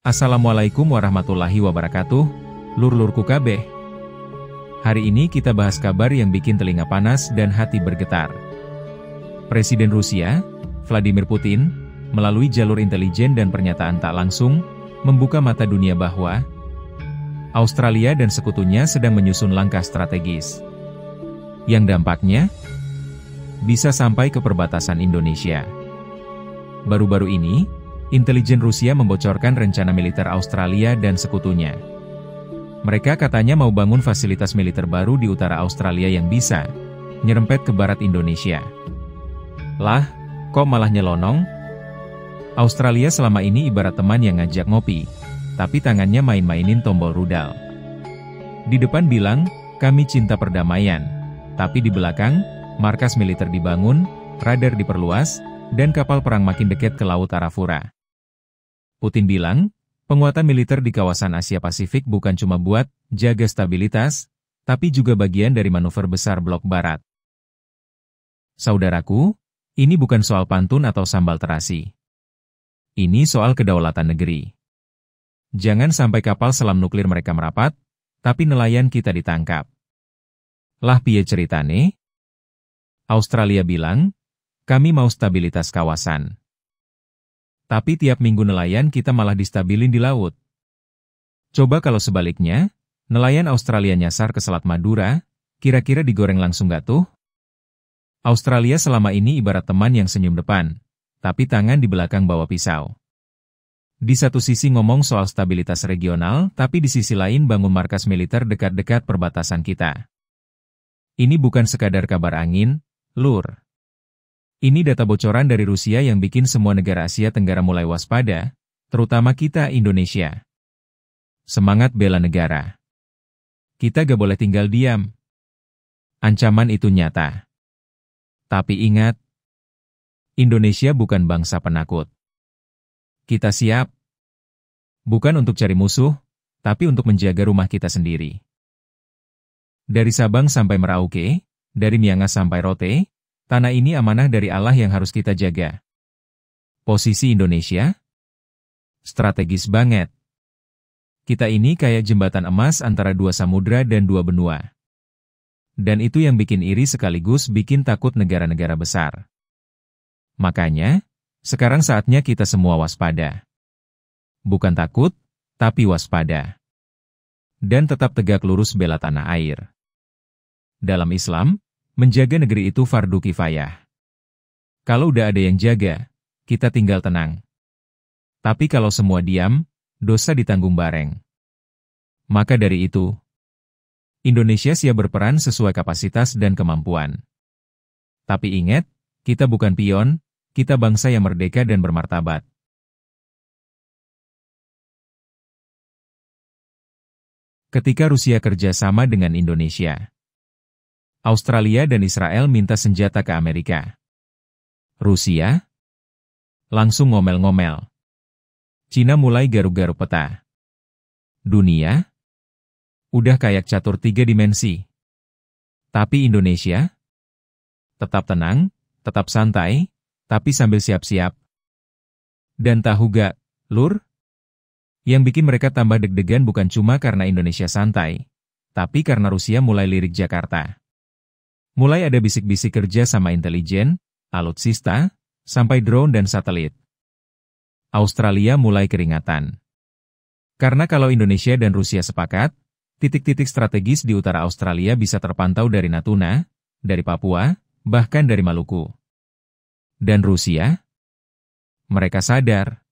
Assalamualaikum warahmatullahi wabarakatuh, lur-lurku kabeh. Hari ini kita bahas kabar yang bikin telinga panas dan hati bergetar. Presiden Rusia, Vladimir Putin, melalui jalur intelijen dan pernyataan tak langsung, membuka mata dunia bahwa Australia dan sekutunya sedang menyusun langkah strategis yang dampaknya bisa sampai ke perbatasan Indonesia. Baru-baru ini, intelijen Rusia membocorkan rencana militer Australia dan sekutunya. Mereka katanya mau bangun fasilitas militer baru di utara Australia yang bisa nyerempet ke barat Indonesia. Lah, kok malah nyelonong? Australia selama ini ibarat teman yang ngajak ngopi, tapi tangannya main-mainin tombol rudal. Di depan bilang, kami cinta perdamaian, tapi di belakang, markas militer dibangun, radar diperluas, dan kapal perang makin dekat ke Laut Arafura. Putin bilang, penguatan militer di kawasan Asia Pasifik bukan cuma buat jaga stabilitas, tapi juga bagian dari manuver besar blok barat. Saudaraku, ini bukan soal pantun atau sambal terasi. Ini soal kedaulatan negeri. Jangan sampai kapal selam nuklir mereka merapat, tapi nelayan kita ditangkap. Lah piye ceritane? Australia bilang, kami mau stabilitas kawasan. Tapi tiap minggu nelayan kita malah distabilin di laut. Coba kalau sebaliknya, nelayan Australia nyasar ke Selat Madura, kira-kira digoreng langsung gak tuh? Australia selama ini ibarat teman yang senyum depan, tapi tangan di belakang bawa pisau. Di satu sisi ngomong soal stabilitas regional, tapi di sisi lain bangun markas militer dekat-dekat perbatasan kita. Ini bukan sekadar kabar angin, lur. Ini data bocoran dari Rusia yang bikin semua negara Asia Tenggara mulai waspada, terutama kita Indonesia. Semangat bela negara. Kita gak boleh tinggal diam. Ancaman itu nyata. Tapi ingat, Indonesia bukan bangsa penakut. Kita siap. Bukan untuk cari musuh, tapi untuk menjaga rumah kita sendiri. Dari Sabang sampai Merauke, dari Miangas sampai Rote, tanah ini amanah dari Allah yang harus kita jaga. Posisi Indonesia? Strategis banget. Kita ini kayak jembatan emas antara dua samudra dan dua benua. Dan itu yang bikin iri sekaligus bikin takut negara-negara besar. Makanya, sekarang saatnya kita semua waspada. Bukan takut, tapi waspada. Dan tetap tegak lurus bela tanah air. Dalam Islam, menjaga negeri itu fardu kifayah. Kalau udah ada yang jaga, kita tinggal tenang. Tapi kalau semua diam, dosa ditanggung bareng. Maka dari itu, Indonesia siap berperan sesuai kapasitas dan kemampuan. Tapi ingat, kita bukan pion, kita bangsa yang merdeka dan bermartabat. Ketika Rusia kerja sama dengan Indonesia, Australia dan Israel minta senjata ke Amerika. Rusia langsung ngomel-ngomel. Cina mulai garuk-garuk peta. Dunia udah kayak catur 3 dimensi. Tapi Indonesia tetap tenang, tetap santai, tapi sambil siap-siap. Dan tahu gak, lur? Yang bikin mereka tambah deg-degan bukan cuma karena Indonesia santai, tapi karena Rusia mulai lirik Jakarta. Mulai ada bisik-bisik kerja sama intelijen, alutsista, sampai drone dan satelit. Australia mulai keringatan. Karena kalau Indonesia dan Rusia sepakat, titik-titik strategis di utara Australia bisa terpantau dari Natuna, dari Papua, bahkan dari Maluku. Dan Rusia? Mereka sadar.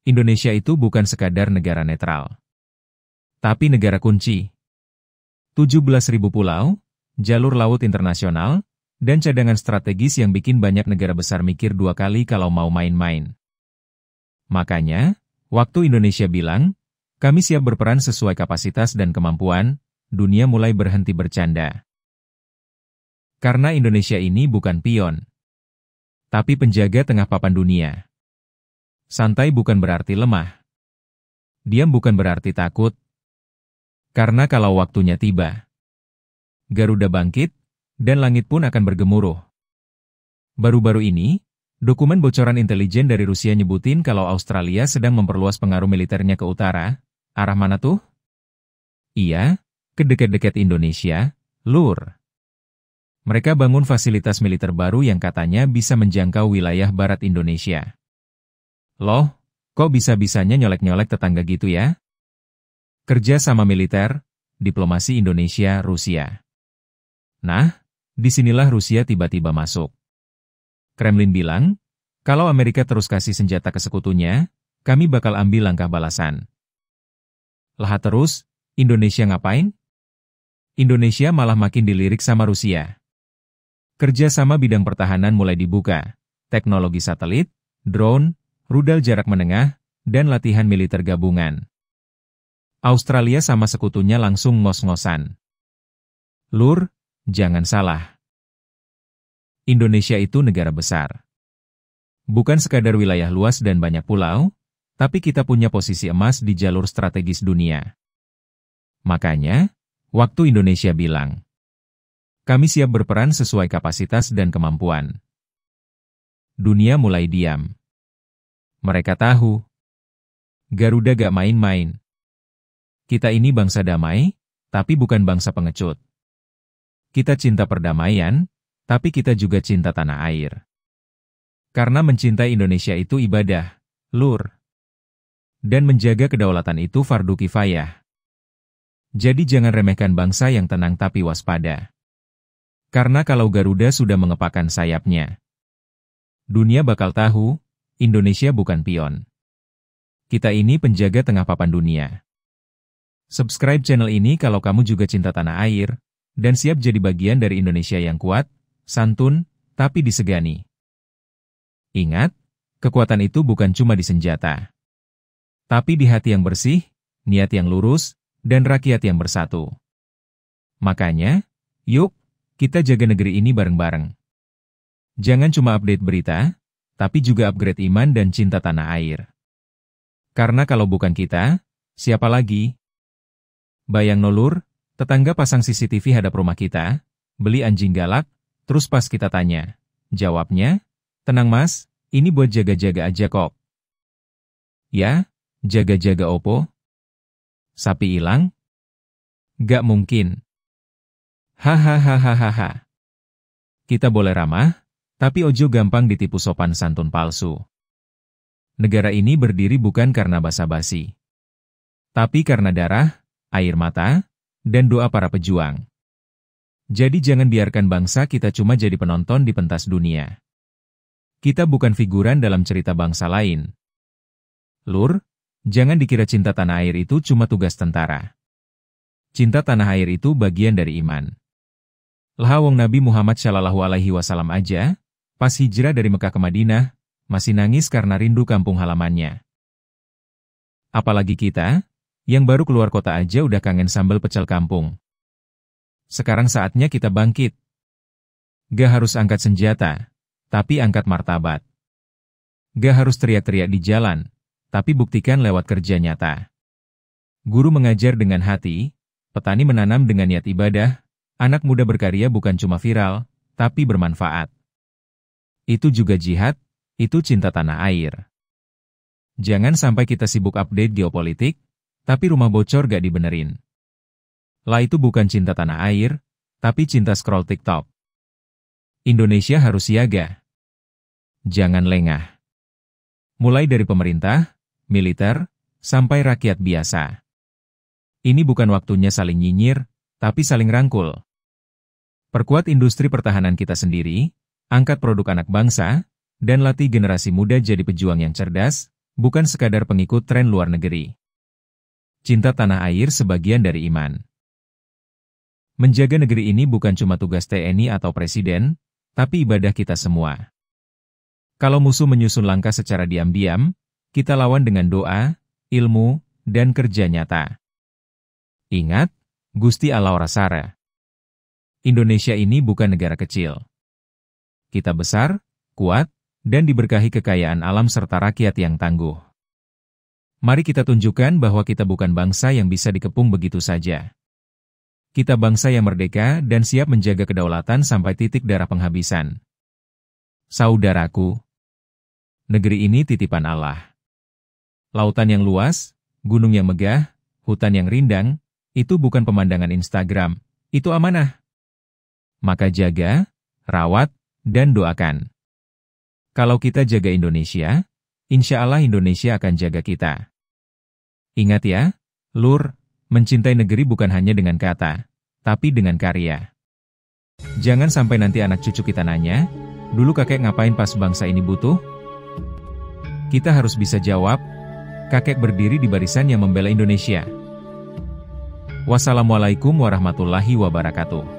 Indonesia itu bukan sekadar negara netral. Tapi negara kunci. 17.000 pulau, jalur laut internasional, dan cadangan strategis yang bikin banyak negara besar mikir 2 kali kalau mau main-main. Makanya, waktu Indonesia bilang, kami siap berperan sesuai kapasitas dan kemampuan, dunia mulai berhenti bercanda. Karena Indonesia ini bukan pion, tapi penjaga tengah papan dunia. Santai bukan berarti lemah. Diam bukan berarti takut. Karena kalau waktunya tiba, Garuda bangkit, dan langit pun akan bergemuruh. Baru-baru ini, Dokumen bocoran intelijen dari Rusia nyebutin kalau Australia sedang memperluas pengaruh militernya ke utara. Arah mana tuh? Iya, ke dekat-dekat Indonesia, Lur. Mereka bangun fasilitas militer baru yang katanya bisa menjangkau wilayah barat Indonesia. Loh, kok bisa-bisanya nyolek-nyolek tetangga gitu ya? Kerja sama militer, diplomasi Indonesia-Rusia. Nah, disinilah Rusia tiba-tiba masuk. Kremlin bilang, kalau Amerika terus kasih senjata ke sekutunya, kami bakal ambil langkah balasan. Lah terus, Indonesia ngapain? Indonesia malah makin dilirik sama Rusia. Kerja sama bidang pertahanan mulai dibuka, teknologi satelit, drone, rudal jarak menengah, dan latihan militer gabungan. Australia sama sekutunya langsung ngos-ngosan. Lur, jangan salah. Indonesia itu negara besar. Bukan sekadar wilayah luas dan banyak pulau, tapi kita punya posisi emas di jalur strategis dunia. Makanya, waktu Indonesia bilang, kami siap berperan sesuai kapasitas dan kemampuan. Dunia mulai diam. Mereka tahu, Garuda gak main-main. Kita ini bangsa damai, tapi bukan bangsa pengecut. Kita cinta perdamaian, tapi kita juga cinta tanah air. Karena mencintai Indonesia itu ibadah, Lur. Dan menjaga kedaulatan itu fardu kifayah. Jadi jangan remehkan bangsa yang tenang tapi waspada. Karena kalau Garuda sudah mengepakkan sayapnya, dunia bakal tahu, Indonesia bukan pion. Kita ini penjaga tengah papan dunia. Subscribe channel ini kalau kamu juga cinta tanah air, dan siap jadi bagian dari Indonesia yang kuat, santun, tapi disegani. Ingat, kekuatan itu bukan cuma di senjata. Tapi di hati yang bersih, niat yang lurus, dan rakyat yang bersatu. Makanya, yuk, kita jaga negeri ini bareng-bareng. Jangan cuma update berita, tapi juga upgrade iman dan cinta tanah air. Karena kalau bukan kita, siapa lagi? Bayang Lur, tetangga pasang CCTV hadap rumah kita, beli anjing galak, terus pas kita tanya, jawabnya, tenang mas, ini buat jaga-jaga aja kok. Ya, jaga-jaga opo? Sapi hilang? Gak mungkin. Hahaha. Kita boleh ramah, tapi ojo gampang ditipu sopan santun palsu. Negara ini berdiri bukan karena basa-basi, tapi karena darah, air mata, dan doa para pejuang. Jadi jangan biarkan bangsa kita cuma jadi penonton di pentas dunia. Kita bukan figuran dalam cerita bangsa lain. Lur, jangan dikira cinta tanah air itu cuma tugas tentara. Cinta tanah air itu bagian dari iman. Lah wong Nabi Muhammad SAW aja, pas hijrah dari Mekah ke Madinah, masih nangis karena rindu kampung halamannya. Apalagi kita, yang baru keluar kota aja udah kangen sambal pecel kampung. Sekarang saatnya kita bangkit. Gak harus angkat senjata, tapi angkat martabat. Gak harus teriak-teriak di jalan, tapi buktikan lewat kerja nyata. Guru mengajar dengan hati, petani menanam dengan niat ibadah, anak muda berkarya bukan cuma viral, tapi bermanfaat. Itu juga jihad, itu cinta tanah air. Jangan sampai kita sibuk update geopolitik, tapi rumah bocor gak dibenerin. Lah itu bukan cinta tanah air, tapi cinta scroll TikTok. Indonesia harus siaga. Jangan lengah. Mulai dari pemerintah, militer, sampai rakyat biasa. Ini bukan waktunya saling nyinyir, tapi saling rangkul. Perkuat industri pertahanan kita sendiri, angkat produk anak bangsa, dan latih generasi muda jadi pejuang yang cerdas, bukan sekadar pengikut tren luar negeri. Cinta tanah air sebagian dari iman. Menjaga negeri ini bukan cuma tugas TNI atau presiden, tapi ibadah kita semua. Kalau musuh menyusun langkah secara diam-diam, kita lawan dengan doa, ilmu, dan kerja nyata. Ingat, Gusti Allah ora sare. Indonesia ini bukan negara kecil. Kita besar, kuat, dan diberkahi kekayaan alam serta rakyat yang tangguh. Mari kita tunjukkan bahwa kita bukan bangsa yang bisa dikepung begitu saja. Kita bangsa yang merdeka dan siap menjaga kedaulatan sampai titik darah penghabisan. Saudaraku, Negeri ini titipan Allah. Lautan yang luas, gunung yang megah, hutan yang rindang, itu bukan pemandangan Instagram, itu amanah. Maka jaga, rawat, dan doakan. Kalau kita jaga Indonesia, insya Allah Indonesia akan jaga kita. Ingat ya, Lur, mencintai negeri bukan hanya dengan kata, tapi dengan karya. Jangan sampai nanti anak cucu kita nanya, dulu kakek ngapain pas bangsa ini butuh? Kita harus bisa jawab, kakek berdiri di barisan yang membela Indonesia. Wassalamualaikum warahmatullahi wabarakatuh.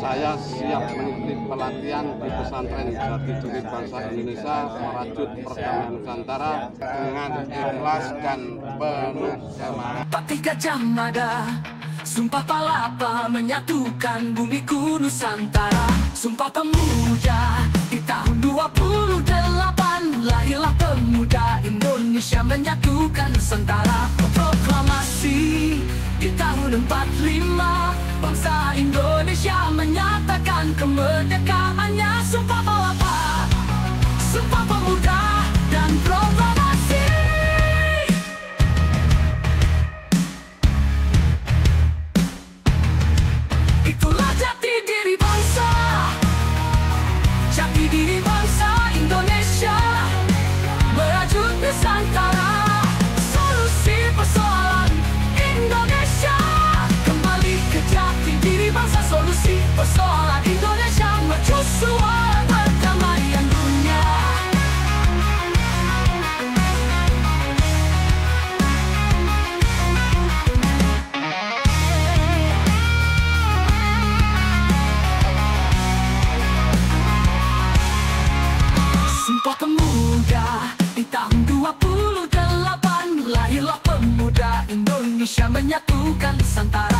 Saya siap mengikuti pelatihan di pesantren Jati Diri Bangsa Indonesia merajut perdamaian Nusantara dengan ikhlas dan penuh semangat. Pati Gajah Mada, Sumpah Palapa menyatukan bumiku Nusantara. Sumpah Pemuda di tahun 28, lahirlah pemuda Indonesia menyatukan Nusantara. Proklamasi di tahun 45, bangsa Indonesia menyatakan kemerdekaannya. Sumpah Palapa, Sumpah Pemuda, dan proklamasi. Itulah jati diri bangsa, jati diri bangsa Indonesia, merajut Nusantara, solusi persoalan Indonesia. Kembali ke jati diri bangsa, solusi persoalan Indonesia, mercusuar perdamaian dunia. Sumpah Pemuda di tahun 28, lahirlah pemuda Indonesia menyatukan Nusantara.